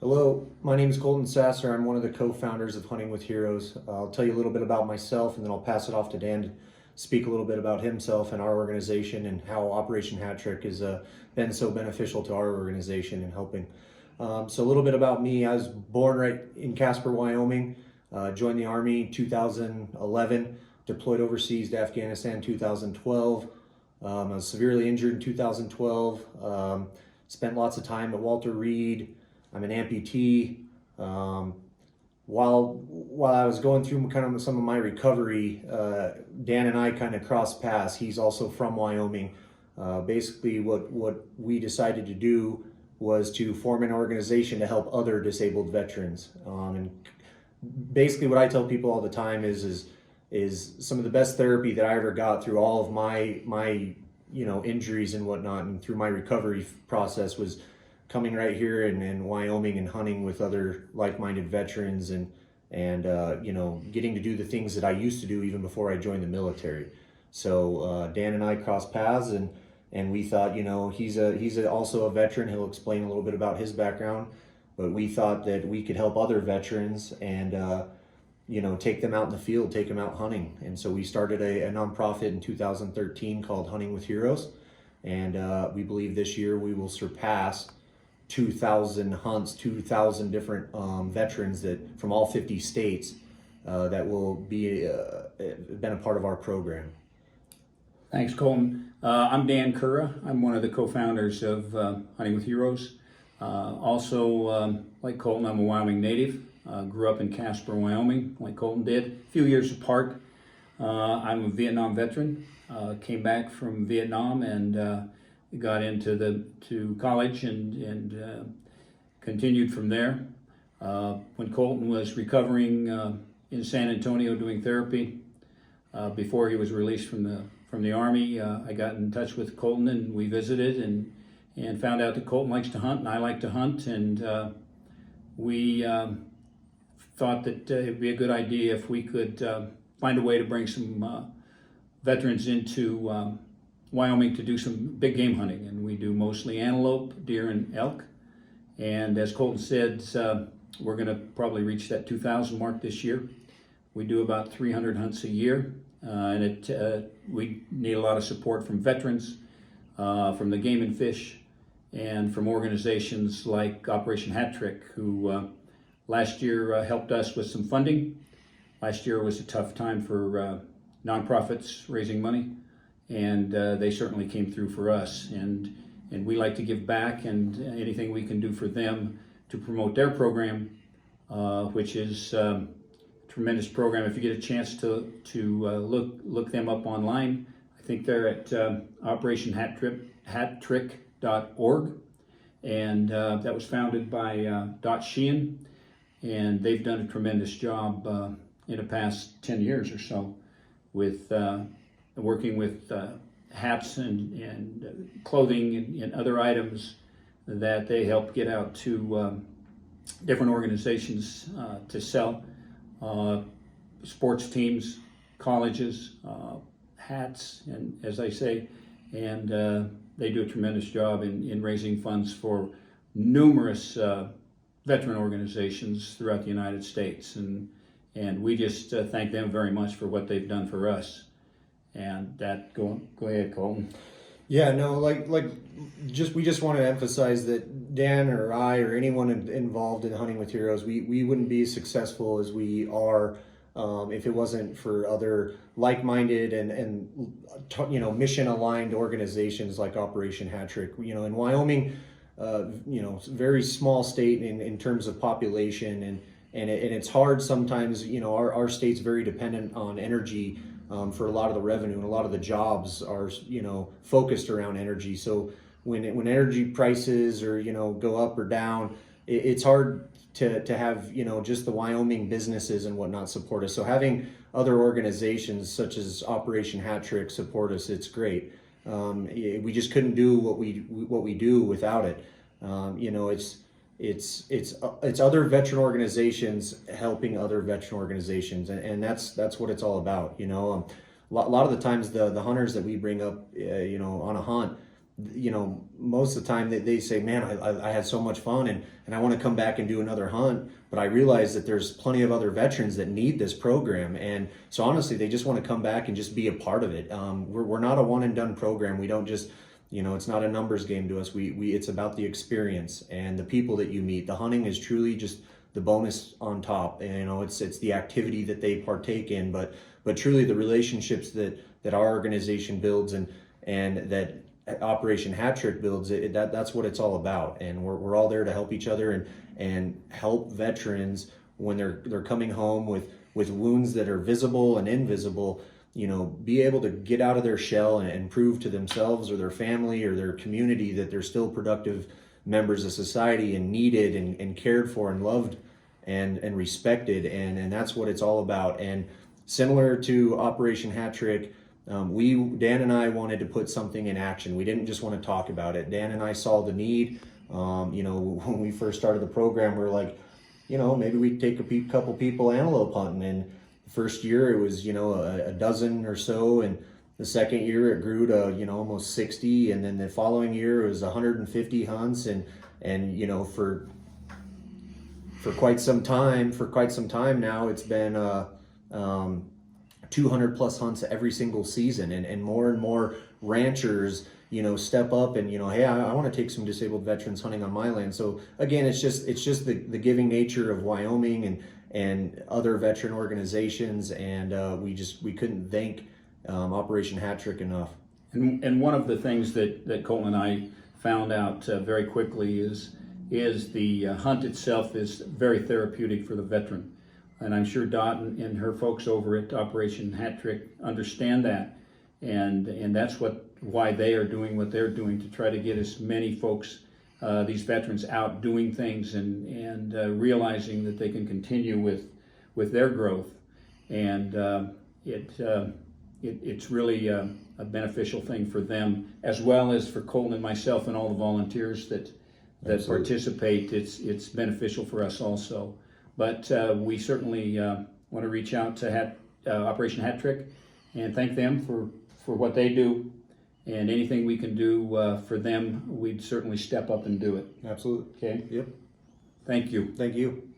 Hello, my name is Colton Sasser. I'm one of the co-founders of Hunting with Heroes. I'll tell you a little bit about myself and then I'll pass it off to Dan to speak a little bit about himself and our organization and how Operation Hat Trick has been so beneficial to our organization and helping. So a little bit about me. I was born right in Casper, Wyoming, joined the Army in 2011, deployed overseas to Afghanistan in 2012. I was severely injured in 2012, spent lots of time at Walter Reed. I'm an amputee. While I was going through kind of some of my recovery, Dan and I kind of crossed paths. He's also from Wyoming. Basically, what we decided to do was to form an organization to help other disabled veterans. And basically, what I tell people all the time is some of the best therapy that I ever got through all of my injuries and whatnot, and through my recovery process was coming right here in Wyoming and hunting with other like-minded veterans and getting to do the things that I used to do even before I joined the military. So Dan and I crossed paths and we thought, he's also a veteran. He'll explain a little bit about his background, but we thought that we could help other veterans and take them out in the field, take them out hunting. And so we started a nonprofit in 2013 called Hunting with Heroes. And we believe this year we will surpass 2,000 hunts, 2,000 different veterans that from all 50 states that will be been a part of our program. Thanks, Colton. I'm Dankura. I'm one of the co-founders of Hunting with Heroes. Like Colton, I'm a Wyoming native. Grew up in Casper, Wyoming, like Colton did. A few years apart. I'm a Vietnam veteran. Came back from Vietnam and got into college and continued from there. When Colton was recovering in San Antonio doing therapy, before he was released from the Army, I got in touch with Colton and we visited and found out that Colton likes to hunt and I like to hunt, and we thought that it would be a good idea if we could find a way to bring some veterans into Wyoming to do some big game hunting. And we do mostly antelope, deer, and elk. And as Colton said, we're going to probably reach that 2,000 mark this year. We do about 300 hunts a year, and we need a lot of support from veterans, from the Game and Fish, and from organizations like Operation Hat Trick, who last year helped us with some funding. Last year was a tough time for nonprofits raising money, and they certainly came through for us. And we like to give back, and anything we can do for them to promote their program, which is a tremendous program. If you get a chance to look them up online, I think they're at operationhattrick.org, and that was founded by Dot Sheehan, and they've done a tremendous job in the past 10 years or so with working with hats and clothing and other items that they help get out to different organizations to sell, sports teams, colleges, hats, and as I say, and they do a tremendous job in raising funds for numerous veteran organizations throughout the United States, and we just thank them very much for what they've done for us. And that go ahead, Colton. Yeah, no, we just want to emphasize that Dan or I or anyone involved in Hunting with Heroes, we wouldn't be as successful as we are if it wasn't for other like-minded and mission-aligned organizations like Operation Hat Trick. In Wyoming, very small state in terms of population, and it's hard sometimes. Our state's very dependent on energy for a lot of the revenue, and a lot of the jobs are focused around energy. So when energy prices go up or down, it's hard to have just the Wyoming businesses and whatnot support us. So having other organizations such as Operation Hat Trick support us, it's great. We just couldn't do what we do without it. It's other veteran organizations helping other veteran organizations, and that's what it's all about. A lot of the times the hunters that we bring up on a hunt, most of the time they say, man, I had so much fun and I want to come back and do another hunt. But I realize that there's plenty of other veterans that need this program. And so honestly, they just want to come back and just be a part of it. We're not a one and done program. We don't just, it's not a numbers game to us. It's about the experience and the people that you meet. The hunting is truly just the bonus on top. And, it's the activity that they partake in, but truly the relationships that our organization builds and that Operation Hat Trick builds, that's what it's all about. And we're all there to help each other and help veterans when they're coming home with wounds that are visible and invisible, be able to get out of their shell and prove to themselves or their family or their community that they're still productive members of society and needed and cared for and loved and respected. And that's what it's all about. And similar to Operation Hat Trick, Dan and I wanted to put something in action. We didn't just want to talk about it. Dan and I saw the need. When we first started the program, we were like, maybe we'd take a couple people antelope hunting. And the first year it was, a dozen or so. And the second year it grew to, almost 60. And then the following year it was 150 hunts. And for quite some time now, it's been, 200 plus hunts every single season, and more ranchers, step up and, hey, I want to take some disabled veterans hunting on my land. So again, it's just the giving nature of Wyoming and other veteran organizations. And we couldn't thank Operation Hat Trick enough. And one of the things that Colton and I found out very quickly is the hunt itself is very therapeutic for the veteran. And I'm sure Dot and her folks over at Operation Hat Trick understand that, and that's why they are doing what they're doing, to try to get as many folks, these veterans, out doing things and realizing that they can continue with their growth, and it's really a beneficial thing for them as well as for Colton and myself and all the volunteers that Absolutely. participate. It's beneficial for us also. But we certainly want to reach out to Operation Hat Trick and thank them for what they do. And anything we can do for them, we'd certainly step up and do it. Absolutely. Okay? Yep. Thank you. Thank you.